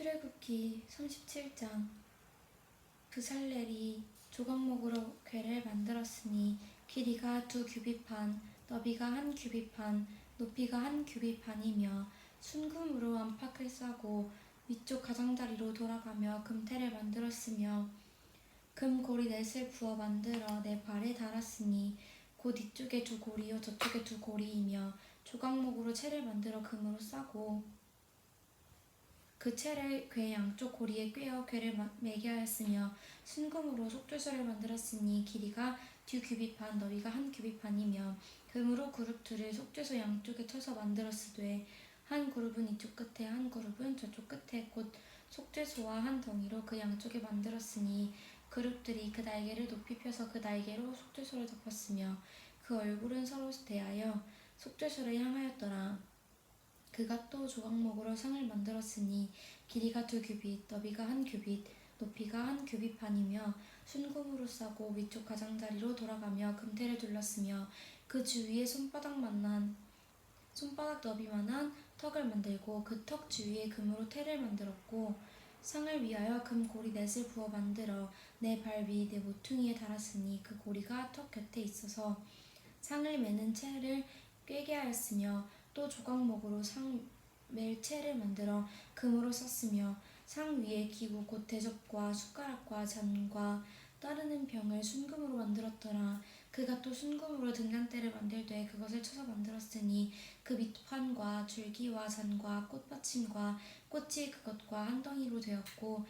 출애굽기 37장. 브살렐이 조각목으로 궤를 만들었으니 길이가 2규빗 반, 너비가 1규빗 반, 높이가 1규빗 반이며 순금으로 안팎을 싸고 위쪽 가장자리로 돌아가며 금테를 만들었으며 금고리 넷을 부어 만들어 네 발에 달았으니 곧 이쪽에 2고리요 저쪽에 2고리이며 조각목으로 채를 만들어 금으로 싸고 그 채를 궤 양쪽 고리에 꿰어 궤를 매게 하였으며 순금으로 속죄소를 만들었으니 길이가 2규빗 반, 너비가 1규빗 반이며 금으로 그룹 둘을 속죄소 양쪽에 쳐서 만들었으되 한 그룹은 이쪽 끝에 한 그룹은 저쪽 끝에 곧 속죄소와 한 덩이로 그 양쪽에 만들었으니 그룹들이 그 날개를 높이 펴서 그 날개로 속죄소를 덮었으며 그 얼굴은 서로 대하여 속죄소를 향하였더라. 그가 또 조각목으로 상을 만들었으니 길이가 2규빗, 너비가 1규빗, 높이가 1규빗 반이며 순금으로 싸고 위쪽 가장자리로 돌아가며 금테를 둘렀으며 그 주위에 손바닥 너비만한 턱을 만들고 그 턱 주위에 금으로 테를 만들었고 상을 위하여 금고리 넷을 부어 만들어 네 발 위 네 모퉁이에 달았으니 그 고리가 턱 곁에 있어서 상을 매는 채를 꿰게 하였으며 또 조각목으로 상 맬 채를 만들어 금으로 썼으며 상 위에 기구 곧 대접과 숟가락과 잔과 따르는 병을 순금으로 만들었더라. 그가 또 순금으로 등잔대를 만들되 그것을 쳐서 만들었으니 그 밑판과 줄기와 잔과 꽃받침과 꽃이 그것과 한 덩이로 되었고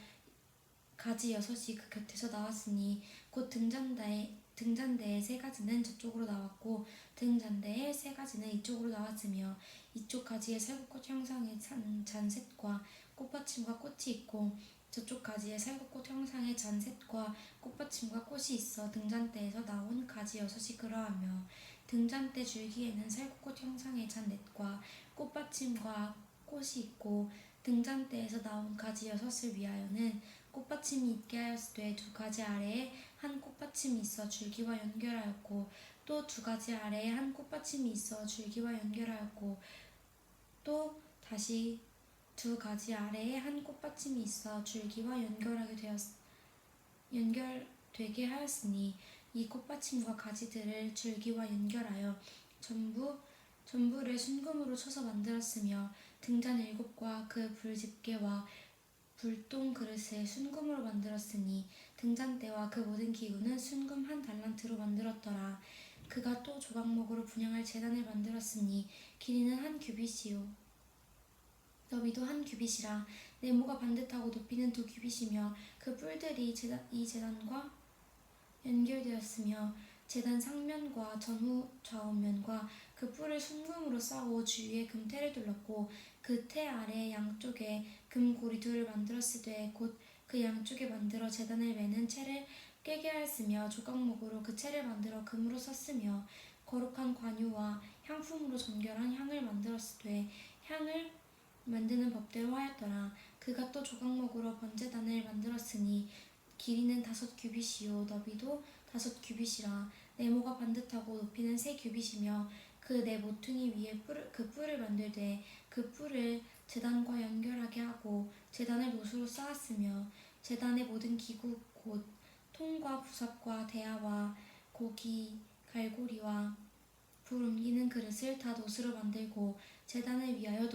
가지 6이 그 곁에서 나왔으니 곧 등잔대의 3가지는 저쪽으로 나왔고 등잔대의 3가지는 이쪽으로 나왔으며 이쪽 가지에 살구꽃 형상의 잔셋과 꽃받침과 꽃이 있고 저쪽 가지에 살구꽃 형상의 잔셋과 꽃받침과 꽃이 있어 등잔대에서 나온 가지 6이 그러하며 등잔대 줄기에는 살구꽃 형상의 잔넷과 꽃받침과 꽃이 있고 등잔대에서 나온 가지 6을 위하여는 꽃받침이 있게 하였으되 2가지 아래에 한 꽃받침이 있어 줄기와 연결하였고 또 2가지 아래에 한 꽃받침이 있어 줄기와 연결하였고 또 다시 2가지 아래에 한 꽃받침이 있어 줄기와 연결되게 하였으니 이 꽃받침과 가지들을 줄기와 연결하여 전부를 순금으로 쳐서 만들었으며 등잔 7과 그 불집게와 불똥 그릇을 순금으로 만들었으니 등잔대와 그 모든 기구는 순금 1달란트로 만들었더라. 그가 또 조각목으로 분향할 제단을 만들었으니 길이는 1규빗이요 너비도 1규빗이라. 네모가 반듯하고 높이는 2규빗이며 그 뿔들이 이 제단과 연결되었으며 제단 상면과 전후 좌우면과 그 뿔을 순금으로 싸고 주위에 금테를 둘렀고 그 테 아래 양쪽에 금고리 2를 만들었으되 곧 그 양쪽에 만들어 제단을 매는 채를 꿰게 하였으며 조각목으로 그 채를 만들어 금으로 썼으며 거룩한 관유와 향품으로 정결한 향을 만들었으되 향을 만드는 법대로 하였더라. 그가 또 조각목으로 번제단을 만들었으니 길이는 5규빗이요 너비도 5규빗이라. 네모가 반듯하고 높이는 3규빗이며 그 네 모퉁이 위에 그 뿔을 만들되 그 뿔을 제단과 연결하게 하고 제단을 노수로 쌓았으며 제단의 모든 기구 곧 통과 부삽과 대야와 고기 갈고리와 불 옮기는 그릇을 다 노수로 만들고 제단을 위하여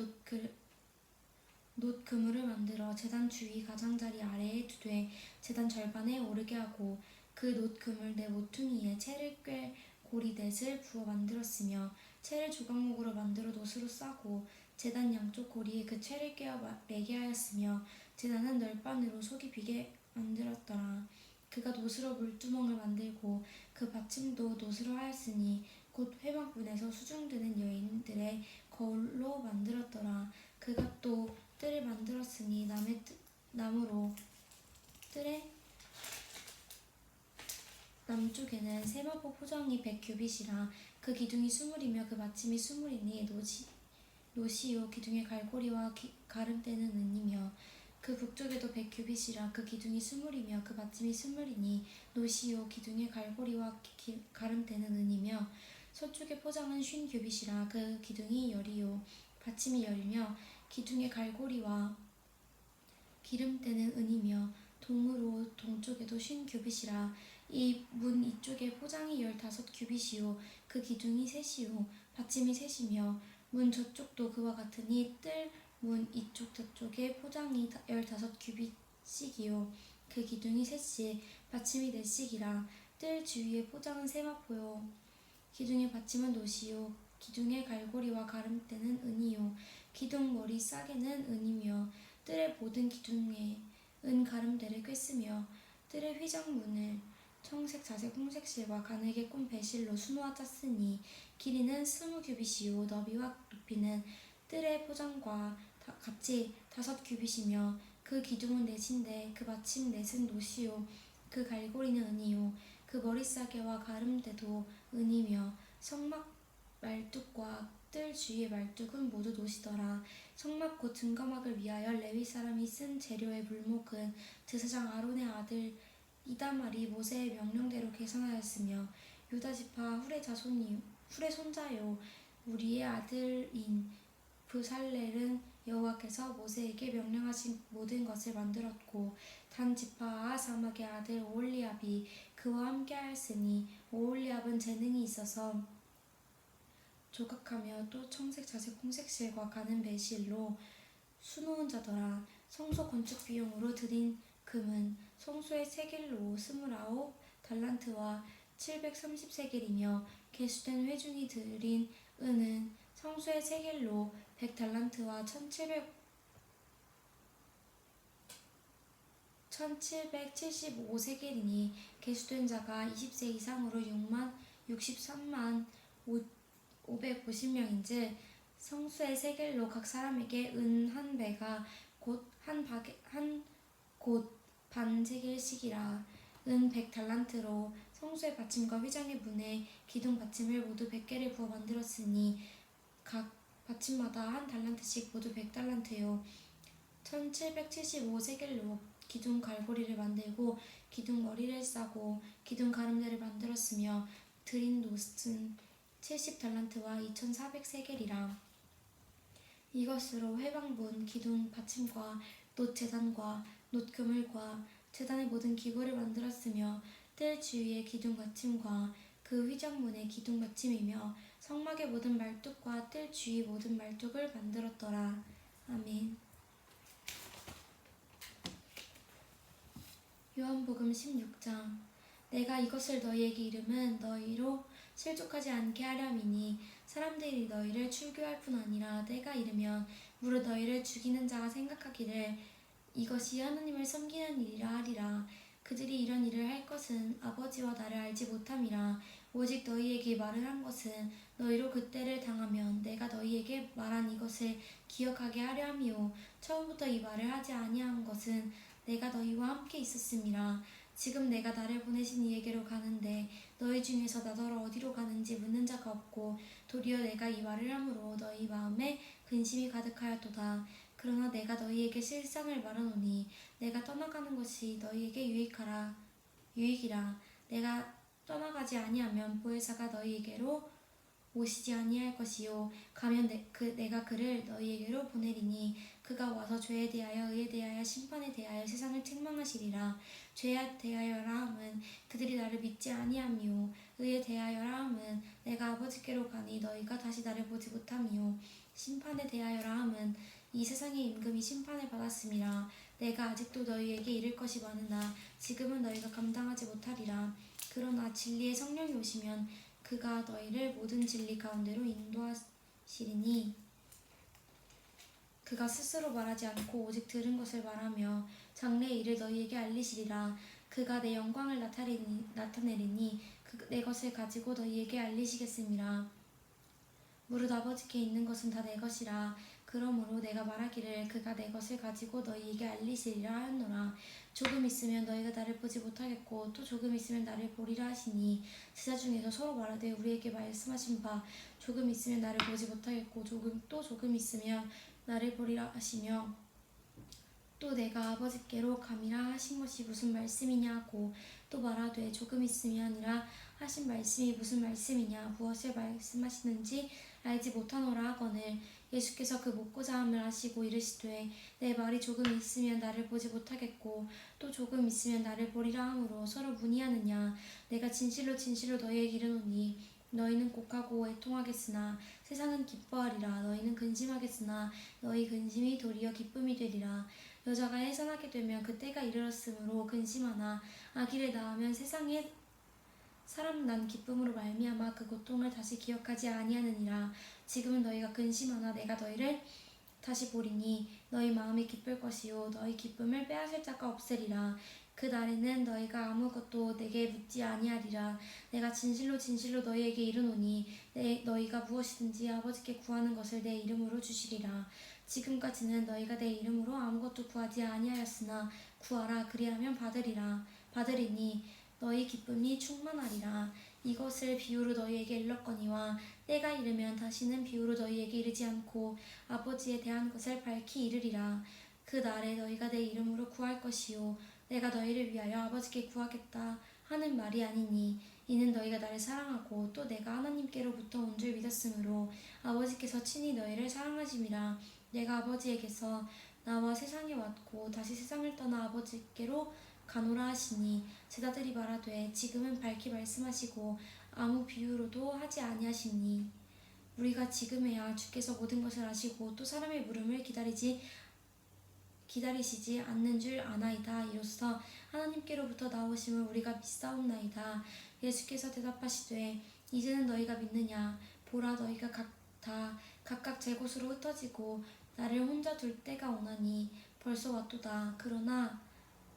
놋 그물을 만들어 제단 주위 가장자리 아래에 두되 제단 절반에 오르게 하고 그 놋 그물 네 모퉁이에 채를 꿰 고리 넷을 부어 만들었으며 채를 조각목으로 만들어 놋으로 싸고 제단 양쪽 고리에 그 채를 꿰어 매게 하였으며 제단은 널빤으로 속이 비게 만들었더라. 그가 놋으로 물두멍을 만들고 그 받침도 놋으로 하였으니 곧 회막문에서 수중드는 여인들의 거울로 만들었더라. 그가 또 뜰을 만들었으니 나무로 뜰의 남쪽에는 세마포 포정이 100규빗이라. 그 기둥이 20이며 그 받침이 20이니 노시요 기둥의 갈고리와 가름대는 은이며 그 북쪽에도 100규빗이라. 그 기둥이 20이며 그 받침이 20이니 노시요 기둥의 갈고리와 가름대는 은이며 서쪽의 포장은 50규빗이라. 그 기둥이 10이요 받침이 10이며 기둥의 갈고리와 기름때는 은이며 동으로 동쪽에도 50규빗이라. 이 문 이쪽에 포장이 15규빗이요 그 기둥이 셋이요 받침이 셋이며 문 저쪽도 그와 같으니 뜰 문 이쪽 저쪽에 포장이 15규빗씩이요 그 기둥이 셋씩 받침이 넷씩이라. 뜰 주위의 포장은 세마포요 기둥의 받침은 놋이요 기둥의 갈고리와 가름대는 은이요 기둥 머리 싸개는 은이며 뜰의 모든 기둥에 은 가름대를 꿰으며 뜰의 휘장문을 청색 자색 홍색 실과 가늘게 꼰 배실로 수놓아 짰으니 길이는 20규빗이요 너비와 높이는 뜰의 포장과 같이 5규빗이며 그 기둥은 넷인데 그 받침 넷은 놋이요 그 갈고리는 은이요 그 머리싸개와 가름대도 은이며 성막 말뚝과 뜰 주위의 말뚝은 모두 놋이더라. 성막 곧 증거막을 위하여 레위 사람이 쓴 재료의 물목은 제사장 아론의 아들 이다말이 모세의 명령대로 계산하였으며 유다 지파 훌의 손자요 우리의 아들인 브살렐은 여호와께서 모세에게 명령하신 모든 것을 만들었고 단 지파 아사막의 아들 오홀리압이 그와 함께하였으니 오홀리압은 재능이 있어서 조각하며 또 청색 자색 홍색 실과 가는 배실로 수놓은 자더라. 성소 건축 비용으로 드린 금은 성소의 세겔로 29달란트와 730세겔이며 계수된 회중이 드린 은은 성소의 세겔로 100달란트와 1775세겔이니 계수된 자가 20세 이상으로 63만 550명인즉 성수의 세겔로 각 사람에게 은 한 배가 곧 반 세겔씩이라. 은 100달란트로 성수의 받침과 휘장의 문에 기둥 받침을 모두 100개를 부어 만들었으니 각 받침마다 한 달란트씩 모두 100달란트요 1775세겔로 기둥 갈고리를 만들고 기둥 머리를 싸고 기둥 가름대를 만들었으며 드린 놋은 70달란트와 2400세겔이라. 이것으로 회방문 기둥 받침과 놋 제단과 놋 그물과 제단의 모든 기구를 만들었으며 뜰 주위의 기둥 받침과 그 휘장문의 기둥 받침이며 성막의 모든 말뚝과 뜰 주위 모든 말뚝을 만들었더라. 아멘. 요한복음 16장. 내가 이것을 너희에게 이름은 너희로 실족하지 않게 하렴이니 사람들이 너희를 출교할 뿐 아니라 때가 이르면 무릇 너희를 죽이는 자가 생각하기를 이것이 하나님을 섬기는 일이라 하리라. 그들이 이런 일을 할 것은 아버지와 나를 알지 못함이라. 오직 너희에게 말을 한 것은 너희로 그때를 당하면 내가 너희에게 말한 이것을 기억하게 하려 함이요 처음부터 이 말을 하지 아니한 것은 내가 너희와 함께 있었음이라. 지금 내가 나를 보내신 이에게로 가는데 너희 중에서 나더러 어디로 가는지 묻는 자가 없고 도리어 내가 이 말을 함으로 너희 마음에 근심이 가득하였도다. 그러나 내가 너희에게 실상을 말하노니 내가 떠나가는 것이 너희에게 유익이라. 내가 떠나가지 아니하면 보혜사가 너희에게로 오시지 아니할 것이요 가면 내가 그를 너희에게로 보내리니 그가 와서 죄에 대하여 의에 대하여 심판에 대하여 세상을 책망하시리라. 죄에 대하여라 함은 그들이 나를 믿지 아니함이요 의에 대하여라 함은 내가 아버지께로 가니 너희가 다시 나를 보지 못함이요 심판에 대하여라 함은 이 세상의 임금이 심판을 받았음이라. 내가 아직도 너희에게 이를 것이 많으나 지금은 너희가 감당하지 못하리라. 그러나 진리의 성령이 오시면 그가 너희를 모든 진리 가운데로 인도하시리니 그가 스스로 말하지 않고 오직 들은 것을 말하며 장래의 일을 너희에게 알리시리라. 그가 내 영광을 나타내리니 내 것을 가지고 너희에게 알리시겠음이라. 무릇 아버지께 있는 것은 다 내 것이라. 그러므로 내가 말하기를 그가 내 것을 가지고 너희에게 알리시리라 하였노라. 조금 있으면 너희가 나를 보지 못하겠고 또 조금 있으면 나를 보리라 하시니 제자 중에서 서로 말하되 우리에게 말씀하신 바 조금 있으면 나를 보지 못하겠고 조금 있으면 나를 보리라 하시며 또 내가 아버지께로 감이라 하신 것이 무슨 말씀이냐 하고 또 말하되 조금 있으면이라 하신 말씀이 무슨 말씀이냐 무엇을 말씀하시는지 알지 못하노라 하거늘 예수께서 그 먹고자함을 아시고 이르시되 내 말이 조금 있으면 나를 보지 못하겠고 또 조금 있으면 나를 보리라 하므로 서로 문의하느냐. 내가 진실로 진실로 너희에게 이르노니 너희는 곡하고 애통하겠으나 세상은 기뻐하리라. 너희는 근심하겠으나 너희 근심이 도리어 기쁨이 되리라. 여자가 해산하게 되면 그 때가 이르렀으므로 근심하나 아기를 낳으면 세상에 사람 난 기쁨으로 말미암아 그 고통을 다시 기억하지 아니하느니라. 지금은 너희가 근심하나 내가 너희를 다시 보리니 너희 마음이 기쁠 것이요 너희 기쁨을 빼앗을 자가 없으리라. 그 날에는 너희가 아무것도 내게 묻지 아니하리라. 내가 진실로 진실로 너희에게 이르노니 너희가 무엇이든지 아버지께 구하는 것을 내 이름으로 주시리라. 지금까지는 너희가 내 이름으로 아무것도 구하지 아니하였으나 구하라 그리하면 받으리니 너희 기쁨이 충만하리라. 이것을 비유로 너희에게 일렀거니와 때가 이르면 다시는 비유로 너희에게 이르지 않고 아버지에 대한 것을 밝히 이르리라. 그 날에 너희가 내 이름으로 구할 것이요 내가 너희를 위하여 아버지께 구하겠다 하는 말이 아니니 이는 너희가 나를 사랑하고 또 내가 하나님께로부터 온 줄 믿었으므로 아버지께서 친히 너희를 사랑하심이라. 내가 아버지에게서 나와 세상에 왔고 다시 세상을 떠나 아버지께로 가노라 하시니 제자들이 말하되 지금은 밝히 말씀하시고 아무 비유로도 하지 아니하시니 우리가 지금에야 주께서 모든 것을 아시고 또 사람의 물음을 기다리시지 않는 줄 아나이다. 이로써 하나님께로부터 나오심을 우리가 믿사옵나이다. 예수께서 대답하시되 이제는 너희가 믿느냐. 보라 너희가 각각 제 곳으로 흩어지고 나를 혼자 둘 때가 오나니 벌써 왔도다. 그러나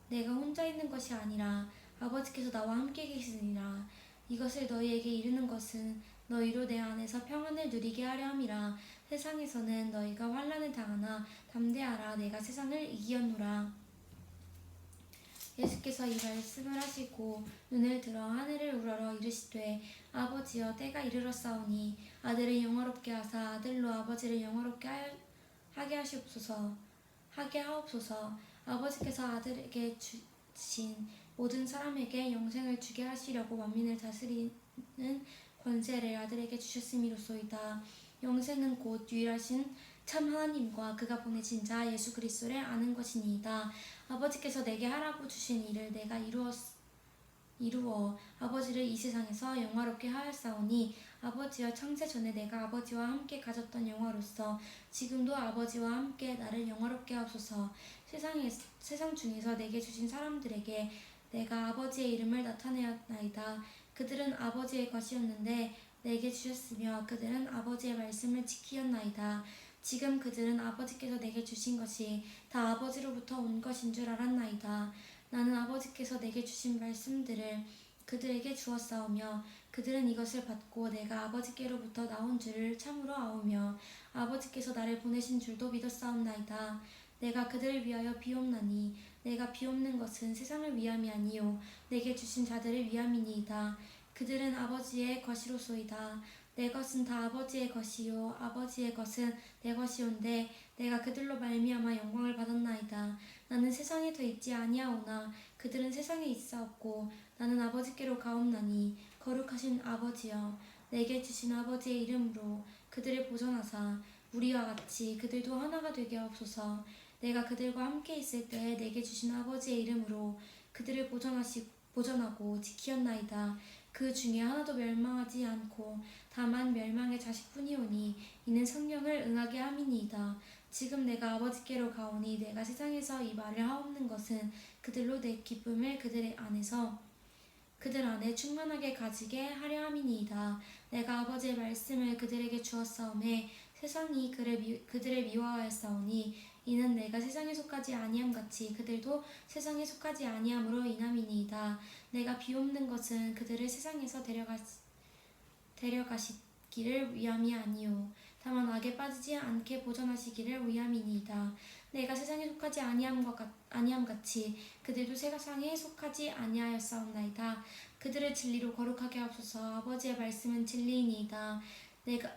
내가 혼자 있는 것이 아니라 아버지께서 나와 함께 계시느니라. 이것을 너희에게 이르는 것은 너희로 내 안에서 평안을 누리게 하려 함이라. 세상에서는 너희가 환난을 당하나 담대하라. 내가 세상을 이기었노라. 예수께서 이 말씀을 하시고 눈을 들어 하늘을 우러러 이르시되 아버지여 때가 이르렀사오니 아들을 영화롭게 하사 아들로 아버지를 영화롭게 하게 하옵소서. 아버지께서 아들에게 주신 모든 사람에게 영생을 주게 하시려고 만민을 다스리는 권세를 아들에게 주셨음이로소이다. 영생은 곧 유일하신 참 하나님과 그가 보내신 자 예수 그리스도를 아는 것이니이다. 아버지께서 내게 하라고 주신 일을 내가 이루어 아버지를 이 세상에서 영화롭게 하였사오니 아버지여 창세 전에 내가 아버지와 함께 가졌던 영화로서 지금도 아버지와 함께 나를 영화롭게 하옵소서. 세상 중에서 내게 주신 사람들에게 내가 아버지의 이름을 나타내었나이다. 그들은 아버지의 것이었는데 내게 주셨으며 그들은 아버지의 말씀을 지키었나이다. 지금 그들은 아버지께서 내게 주신 것이 다 아버지로부터 온 것인 줄 알았나이다. 나는 아버지께서 내게 주신 말씀들을 그들에게 주었사오며 그들은 이것을 받고 내가 아버지께로부터 나온 줄을 참으로 아오며 아버지께서 나를 보내신 줄도 믿었사옵나이다. 내가 그들을 위하여 비옵나니 내가 비옵는 것은 세상을 위함이 아니요 내게 주신 자들을 위함이니이다. 그들은 아버지의 것이로소이다. 내 것은 다 아버지의 것이요 아버지의 것은 내 것이온데 내가 그들로 말미암아 영광을 받았나이다. 나는 세상에 더 있지 아니하오나 그들은 세상에 있사옵고 나는 아버지께로 가옵나니 거룩하신 아버지여 내게 주신 아버지의 이름으로 그들을 보존하사 우리와 같이 그들도 하나가 되게 하옵소서. 내가 그들과 함께 있을 때 내게 주신 아버지의 이름으로 그들을 보존하고 지키었나이다. 그 중에 하나도 멸망하지 않고 다만 멸망의 자식뿐이오니 이는 성령을 응하게 함이니이다. 지금 내가 아버지께로 가오니 내가 세상에서 이 말을 하옵는 것은 그들로 내 기쁨을 그들 안에 충만하게 가지게 하려 함이니이다. 내가 아버지의 말씀을 그들에게 주었사오매 세상이 그들을 미워하였사오니 이는 내가 세상에 속하지 아니함 같이 그들도 세상에 속하지 아니함으로 인함이니이다. 내가 비옵는 것은 그들을 세상에서 데려가시기를 위함이 아니요 다만 악에 빠지지 않게 보존하시기를 위함이니이다. 내가 세상에 속하지 아니함 같이 그들도 세상에 속하지 아니하였사옵나이다. 그들을 진리로 거룩하게 하옵소서. 아버지의 말씀은 진리이니이다. 내가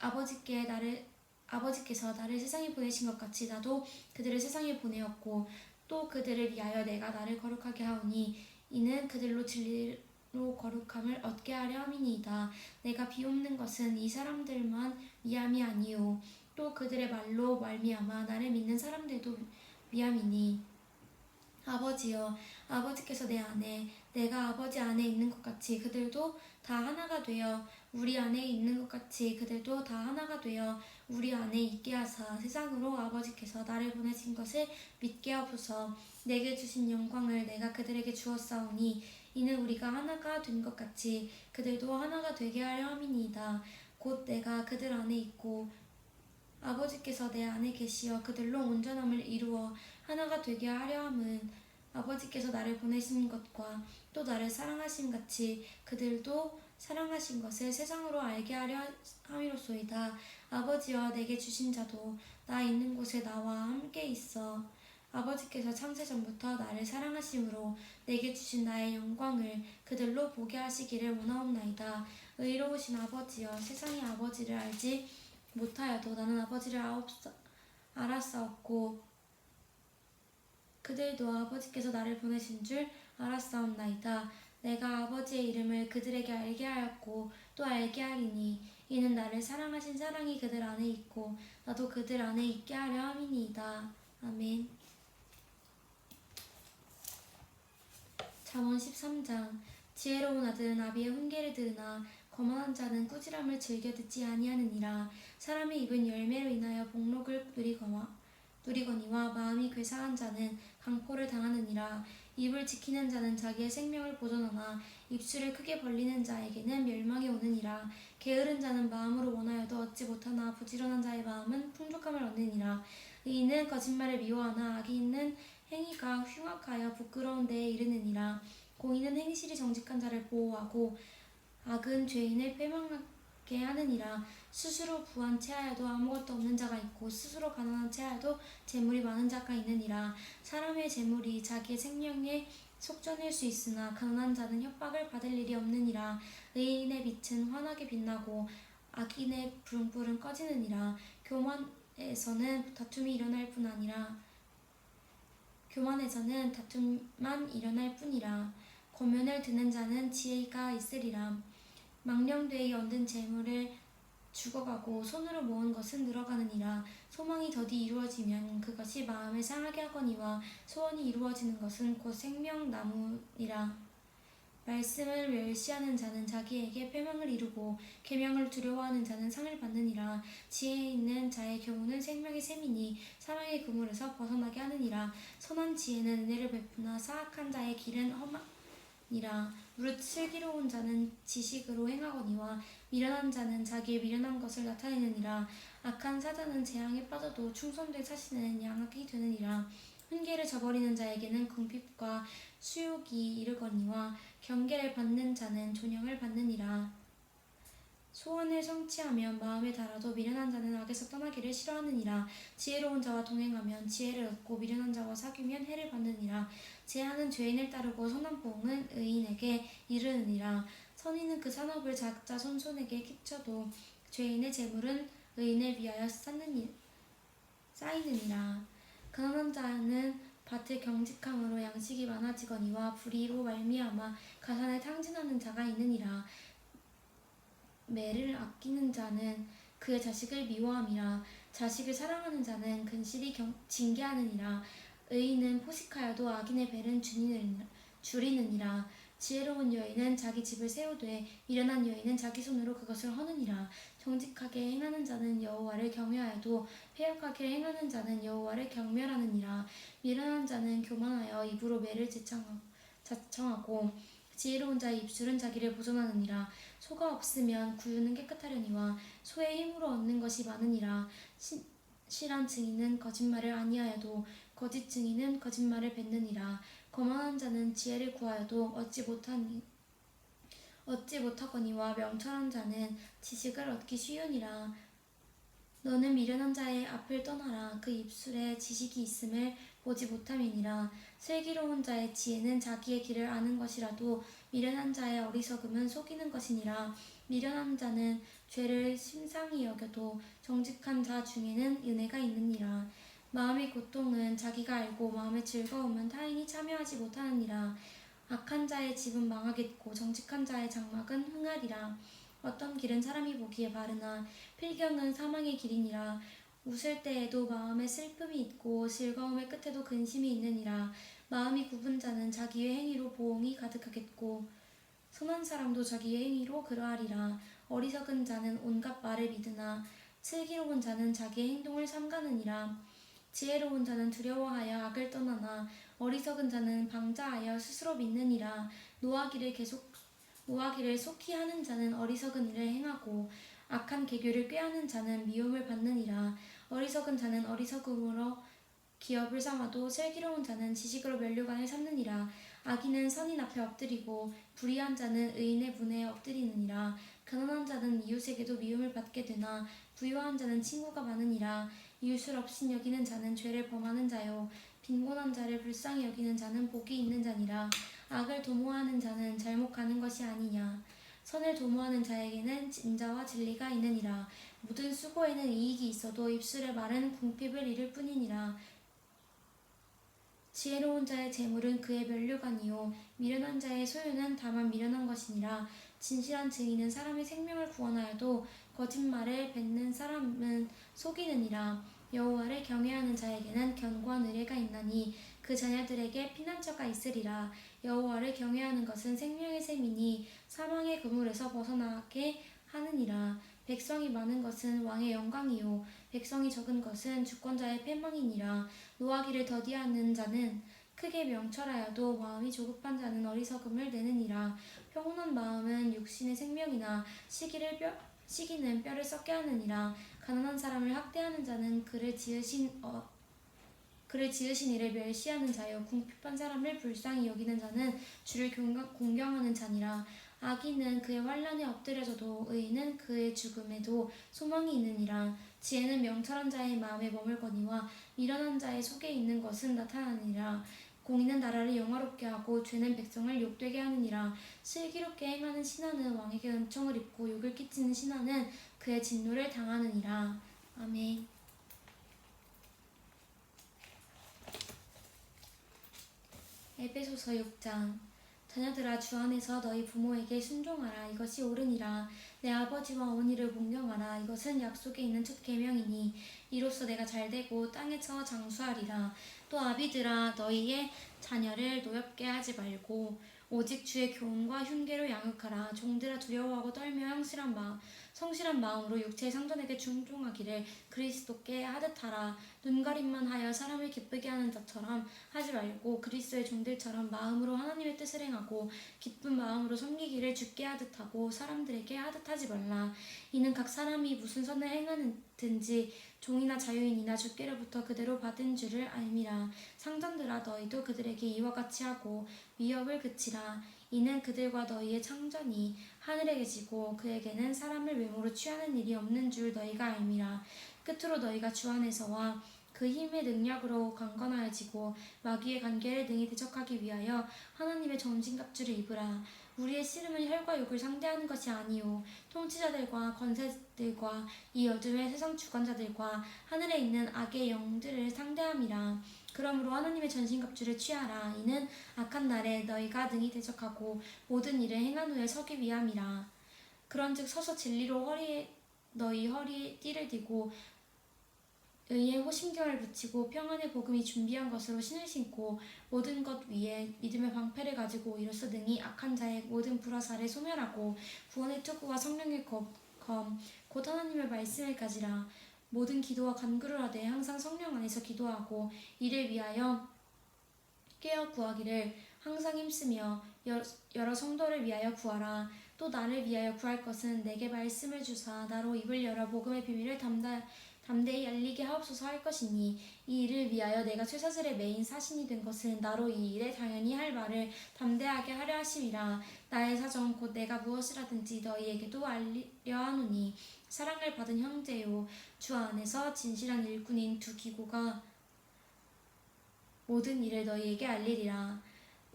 아버지께서 나를 세상에 보내신 것 같이 나도 그들을 세상에 보내었고 또 그들을 위하여 내가 나를 거룩하게 하오니 이는 그들로 진리로 거룩함을 얻게 하려 함이니이다. 내가 비옵는 것은 이 사람들만 위함이 아니요 또 그들의 말로 말미암아 나를 믿는 사람들도 미함이니 아버지여 아버지께서 내 안에 내가 아버지 안에 있는 것 같이 그들도 다 하나가 되어 우리 안에 있는 것 같이 그들도 다 하나가 되어 우리 안에 있게 하사 세상으로 아버지께서 나를 보내신 것을 믿게 하소서. 내게 주신 영광을 내가 그들에게 주었사오니 이는 우리가 하나가 된 것 같이 그들도 하나가 되게 하려 함이니이다. 곧 내가 그들 안에 있고 아버지께서 내 안에 계시어 그들로 온전함을 이루어 하나가 되게 하려 함은 아버지께서 나를 보내신 것과 또 나를 사랑하신 같이 그들도 사랑하신 것을 세상으로 알게 하려 함이로소이다. 아버지여 내게 주신 자도 나 있는 곳에 나와 함께 있어 아버지께서 창세전부터 나를 사랑하심으로 내게 주신 나의 영광을 그들로 보게 하시기를 원하옵나이다. 의로우신 아버지여 세상이 아버지를 알지 못하여도 나는 아버지를 알았사옵고 그들도 아버지께서 나를 보내신 줄 알았사옵나이다. 내가 아버지의 이름을 그들에게 알게 하였고 또 알게 하리니 이는 나를 사랑하신 사랑이 그들 안에 있고 나도 그들 안에 있게 하려 함이니이다. 아멘. 잠언 13장. 지혜로운 아들은 아비의 훈계를 들으나 거만한 자는 꾸지람을 즐겨 듣지 아니하느니라. 사람의 입은 열매로 인하여 복록을 누리거니와 마음이 괴상한 자는 강포를 당하느니라. 입을 지키는 자는 자기의 생명을 보존하나 입술을 크게 벌리는 자에게는 멸망이 오느니라. 게으른 자는 마음으로 원하여도 얻지 못하나 부지런한 자의 마음은 풍족함을 얻느니라. 의인은 거짓말을 미워하나 악이 있는 행위가 흉악하여 부끄러운 데에 이르느니라. 공의는 행실이 정직한 자를 보호하고 악은 죄인을 패망하게 하느니라. 스스로 부한 체하여도 아무것도 없는 자가 있고 스스로 가난한 체하여도 재물이 많은 자가 있느니라. 사람의 재물이 자기의 생명에 속전일 수 있으나 가난한 자는 협박을 받을 일이 없느니라. 의인의 빛은 환하게 빛나고 악인의 불은 꺼지느니라. 교만에서는 다툼만 일어날 뿐이라. 권면을 듣는 자는 지혜가 있으리라. 망령되이 얻은 재물을 죽어가고 손으로 모은 것은 늘어가느니라. 소망이 더디 이루어지면 그것이 마음을 상하게 하거니와 소원이 이루어지는 것은 곧 생명나무니라. 말씀을 멸시하는 자는 자기에게 패망을 이루고 계명을 두려워하는 자는 상을 받느니라. 지혜 있는 자의 교훈은 생명의 샘이니 사망의 그물에서 벗어나게 하느니라. 선한 지혜는 은혜를 베푸나 사악한 자의 길은 험하니라. 무릇 슬기로운 자는 지식으로 행하거니와 미련한 자는 자기의 미련한 것을 나타내느니라. 악한 사자는 재앙에 빠져도 충성된 사신은 양악이 되느니라. 훈계를 저버리는 자에게는 궁핍과 수욕이 이르거니와 경계를 받는 자는 존영을 받느니라. 소원을 성취하면 마음에 달아도 미련한 자는 악에서 떠나기를 싫어하느니라. 지혜로운 자와 동행하면 지혜를 얻고 미련한 자와 사귀면 해를 받느니라. 재앙은 죄인을 따르고 선한 보응은 의인에게 이르느니라. 선인은 그 산업을 작자 손손에게 끼쳐도 죄인의 재물은 의인을 위하여 쌓이느니라. 가난한 자는 밭을 경직함으로 양식이 많아지거니와 불의로 말미암아 가산을 탕진하는 자가 있느니라. 매를 아끼는 자는 그의 자식을 미워함이라. 자식을 사랑하는 자는 근실이 징계하느니라. 의인은 포식하여도 악인의 배는 줄이느니라. 지혜로운 여인은 자기 집을 세우되 미련한 여인은 자기 손으로 그것을 허느니라. 정직하게 행하는 자는 여호와를 경외하여도 패역하게 행하는 자는 여호와를 경멸하느니라. 미련한 자는 교만하여 입으로 매를 자청하고 지혜로운 자의 입술은 자기를 보존하느니라. 소가 없으면 구유는 깨끗하려니와 소의 힘으로 얻는 것이 많으니라. 실한 증인은 거짓말을 아니하여도 거짓 증인은 거짓말을 뱉느니라. 거만한 자는 지혜를 구하여도 얻지 못하거니와 명철한 자는 지식을 얻기 쉬우니라. 너는 미련한 자의 앞을 떠나라. 그 입술에 지식이 있음을 보지 못함이니라. 슬기로운 자의 지혜는 자기의 길을 아는 것이라도 미련한 자의 어리석음은 속이는 것이니라. 미련한 자는 죄를 심상히 여겨도 정직한 자 중에는 은혜가 있느니라. 마음의 고통은 자기가 알고 마음의 즐거움은 타인이 참여하지 못하느니라. 악한 자의 집은 망하겠고 정직한 자의 장막은 흥하리라. 어떤 길은 사람이 보기에 바르나 필경은 사망의 길이니라. 웃을 때에도 마음에 슬픔이 있고 즐거움의 끝에도 근심이 있느니라. 마음이 굽은 자는 자기의 행위로 보응이 가득하겠고 선한 사람도 자기의 행위로 그러하리라. 어리석은 자는 온갖 말을 믿으나 슬기로운 자는 자기의 행동을 삼가느니라. 지혜로운 자는 두려워하여 악을 떠나나 어리석은 자는 방자하여 스스로 믿느니라. 노하기를 속히 하는 자는 어리석은 일을 행하고 악한 계교를 꾀하는 자는 미움을 받느니라. 어리석은 자는 어리석음으로 기업을 삼아도 슬기로운 자는 지식으로 면류관을 삼느니라. 악인은 선인 앞에 엎드리고 불의한 자는 의인의 문에 엎드리느니라. 가난한 자는 이웃에게도 미움을 받게 되나 부유한 자는 친구가 많으니라. 이웃을 업신 여기는 자는 죄를 범하는 자요 빈곤한 자를 불쌍히 여기는 자는 복이 있는 자니라. 악을 도모하는 자는 잘못 가는 것이 아니냐. 선을 도모하는 자에게는 인자와 진리가 있느니라. 모든 수고에는 이익이 있어도 입술의 말은 궁핍을 이룰 뿐이니라. 지혜로운 자의 재물은 그의 면류관이요 미련한 자의 소유는 다만 미련한 것이니라. 진실한 증인은 사람의 생명을 구원하여도 거짓말을 뱉는 사람은 속이느니라. 여호와를 경외하는 자에게는 견고한 의뢰가 있나니 그 자녀들에게 피난처가 있으리라. 여호와를 경외하는 것은 생명의 셈이니 사망의 그물에서 벗어나게 하느니라. 백성이 많은 것은 왕의 영광이요 백성이 적은 것은 주권자의 패망이니라. 노하기를 더디하는 자는 크게 명철하여도 마음이 조급한 자는 어리석음을 내느니라. 평온한 마음은 육신의 생명이나 시기는 뼈를 썩게 하느니라. 가난한 사람을 학대하는 자는 그를 지으신 이를 멸시하는 자요 궁핍한 사람을 불쌍히 여기는 자는 주를 공경하는 자니라. 악인은 그의 환난에 엎드려져도 의인은 그의 죽음에도 소망이 있느니라. 지혜는 명철한 자의 마음에 머물거니와 미련한 자의 속에 있는 것은 나타나느니라. 공의는 나라를 영화롭게 하고 죄는 백성을 욕되게 하느니라. 슬기롭게 행하는 신하는 왕에게 은총을 입고 욕을 끼치는 신하는 그의 진노를 당하느니라. 아멘. 에베소서 6장. 자녀들아 주 안에서 너희 부모에게 순종하라. 이것이 옳으니라. 내 아버지와 어머니를 공경하라. 이것은 약속에 있는 첫 계명이니 이로써 내가 잘되고 땅에 처 장수하리라. 또 아비들아 너희의 자녀를 노엽게 하지 말고 오직 주의 교훈과 흉계로 양육하라. 종들아 두려워하고 떨며 성실한 마음으로 육체의 상전에게 순종하기를 그리스도께 하듯하라. 눈가림만 하여 사람을 기쁘게 하는 자처럼 하지 말고 그리스도의 종들처럼 마음으로 하나님의 뜻을 행하고 기쁜 마음으로 섬기기를 주께 하듯하고 사람들에게 하듯하지 말라. 이는 각 사람이 무슨 선을 행하든지 종이나 자유인이나 주께로부터 그대로 받은 줄을 알미라. 상전들아 너희도 그들에게 이와 같이 하고 위협을 그치라. 이는 그들과 너희의 창전이 하늘에 계시고 그에게는 사람을 외모로 취하는 일이 없는 줄 너희가 알미라. 끝으로 너희가 주 안에서와 그 힘의 능력으로 강건하여지고 마귀의 관계를 능히 대적하기 위하여 하나님의 전신갑주를 입으라. 우리의 씨름은 혈과 육을 상대하는 것이 아니요 통치자들과 권세들과 이 어둠의 세상 주관자들과 하늘에 있는 악의 영들을 상대함이라. 그러므로 하나님의 전신갑주를 취하라. 이는 악한 날에 너희가 능히 대적하고 모든 일을 행한 후에 서기 위함이라. 그런즉 서서 진리로 너희 허리에 띠를 띠고 의의 호심경을 붙이고 평안의 복음이 준비한 것으로 신을 신고 모든 것 위에 믿음의 방패를 가지고 이로써 능히 악한 자의 모든 불화살을 소멸하고 구원의 투구와 성령의 검 곧 하나님의 말씀을 가지라. 모든 기도와 간구를 하되 항상 성령 안에서 기도하고 이를 위하여 깨어 구하기를 항상 힘쓰며 여러 성도를 위하여 구하라. 또 나를 위하여 구할 것은 내게 말씀을 주사 나로 입을 열어 복음의 비밀을 담대히 알리게 하옵소서 할 것이니 이 일을 위하여 내가 쇠사슬의 메인 사신이 된 것은 나로 이 일에 당연히 할 말을 담대하게 하려 하심이라. 나의 사정 곧 내가 무엇을 하든지 너희에게도 알리려 하노니 사랑을 받은 형제요 주 안에서 진실한 일꾼인 두 기고가 모든 일을 너희에게 알리리라.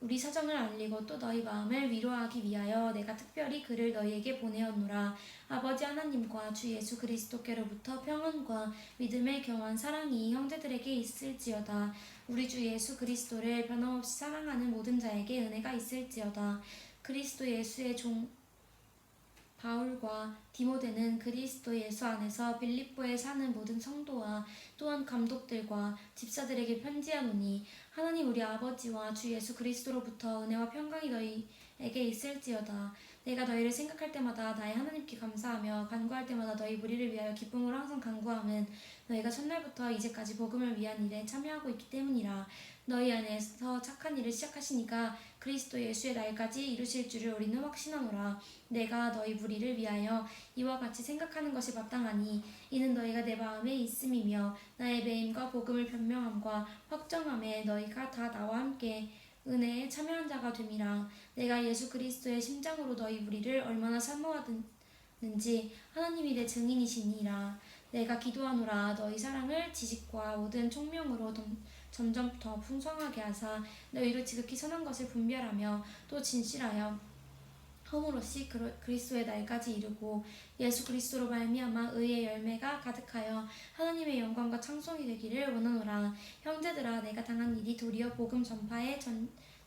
우리 사정을 알리고 또 너희 마음을 위로하기 위하여 내가 특별히 그를 너희에게 보내었노라. 아버지 하나님과 주 예수 그리스도께로부터 평안과 믿음에 경한 사랑이 형제들에게 있을지어다. 우리 주 예수 그리스도를 변함없이 사랑하는 모든 자에게 은혜가 있을지어다. 그리스도 예수의 바울과 디모데는 그리스도 예수 안에서 빌립보에 사는 모든 성도와 또한 감독들과 집사들에게 편지하노니 하나님 우리 아버지와 주 예수 그리스도로부터 은혜와 평강이 너희에게 있을지어다. 내가 너희를 생각할 때마다 나의 하나님께 감사하며 간구할 때마다 너희 무리를 위하여 기쁨으로 항상 간구함은 너희가 첫날부터 이제까지 복음을 위한 일에 참여하고 있기 때문이라. 너희 안에서 착한 일을 시작하시니까 그리스도 예수의 날까지 이루실 줄을 우리는 확신하노라. 내가 너희 무리를 위하여 이와 같이 생각하는 것이 마땅하니 이는 너희가 내 마음에 있음이며 나의 매임과 복음을 변명함과 확정함에 너희가 다 나와 함께 은혜에 참여한 자가 됨이라. 내가 예수 그리스도의 심장으로 너희 무리를 얼마나 사모하는지 하나님이 내 증인이시니라. 내가 기도하노라. 너희 사랑을 지식과 모든 총명으로 점점 더 풍성하게 하사 너희로 지극히 선한 것을 분별하며 또 진실하여 허물없이 그리스도의 날까지 이르고 예수 그리스도로 말미암아 의의 열매가 가득하여 하나님의 영광과 찬송이 되기를 원하노라. 형제들아 내가 당한 일이 도리어 복음 전파의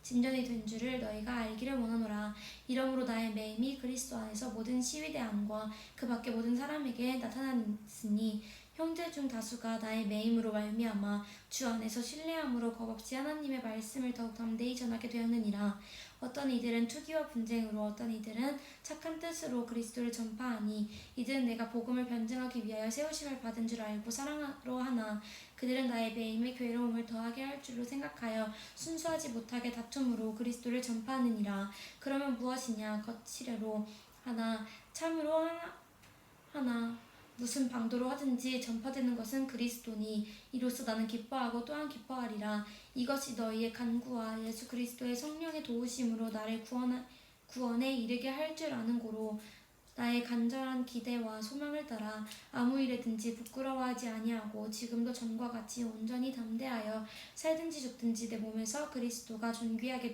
진전이 된 줄을 너희가 알기를 원하노라. 이러므로 나의 매임이 그리스도 안에서 모든 시위대 안과 그 밖의 모든 사람에게 나타났으니 형제 중 다수가 나의 매임으로 말미암아 주 안에서 신뢰함으로 겁없이 하나님의 말씀을 더욱 담대히 전하게 되었느니라. 어떤 이들은 투기와 분쟁으로 어떤 이들은 착한 뜻으로 그리스도를 전파하니 이들은 내가 복음을 변증하기 위하여 세우심을 받은 줄 알고 사랑으로 하나 그들은 나의 매임에 괴로움을 더하게 할 줄로 생각하여 순수하지 못하게 다툼으로 그리스도를 전파하느니라. 그러면 무엇이냐 거칠애로 하나 참으로 하나 무슨 방도로 하든지 전파되는 것은 그리스도니 이로써 나는 기뻐하고 또한 기뻐하리라. 이것이 너희의 간구와 예수 그리스도의 성령의 도우심으로 나를 구원에 이르게 할 줄 아는 고로 나의 간절한 기대와 소망을 따라 아무 일에든지 부끄러워하지 아니하고 지금도 전과 같이 온전히 담대하여 살든지 죽든지 내 몸에서 그리스도가 존귀하게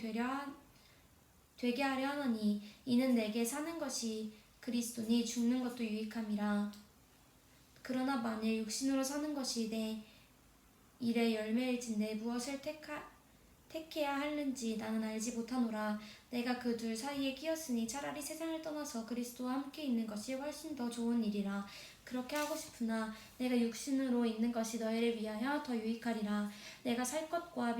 되게 하려 하노니 이는 내게 사는 것이 그리스도니 죽는 것도 유익함이라. 그러나 만일 육신으로 사는 것이 내 일의 열매일진데 무엇을 택해야 하는지 나는 알지 못하노라. 내가 그 둘 사이에 끼었으니 차라리 세상을 떠나서 그리스도와 함께 있는 것이 훨씬 더 좋은 일이라. 그렇게 하고 싶으나 내가 육신으로 있는 것이 너희를 위하여 더 유익하리라. 내가 살 것과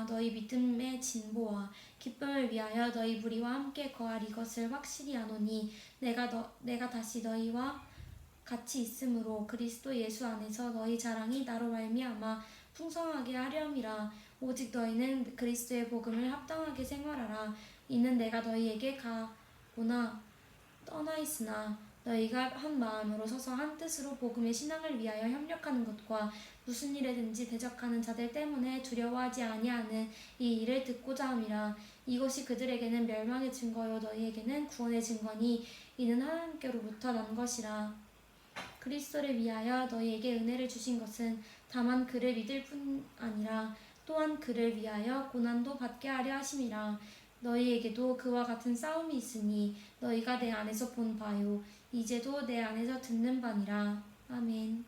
너희 믿음의 진보와 기쁨을 위하여 너희 무리와 함께 거할 이것을 확실히 아노니 내가 다시 너희와 같이 있으므로 그리스도 예수 안에서 너희 자랑이 나로 말미암아 풍성하게 하려 함이라. 오직 너희는 그리스도의 복음을 합당하게 생활하라. 이는 내가 너희에게 가보나 떠나 있으나 너희가 한 마음으로 서서 한 뜻으로 복음의 신앙을 위하여 협력하는 것과 무슨 일에든지 대적하는 자들 때문에 두려워하지 아니하는 이 일을 듣고자 함이라. 이것이 그들에게는 멸망의 증거요 너희에게는 구원의 증거니 이는 하나님께로부터 난 것이라. 그리스도를 위하여 너희에게 은혜를 주신 것은 다만 그를 믿을 뿐 아니라 또한 그를 위하여 고난도 받게 하려 하심이라. 너희에게도 그와 같은 싸움이 있으니 너희가 내 안에서 본 바요 이제도 내 안에서 듣는 바니라. 아멘.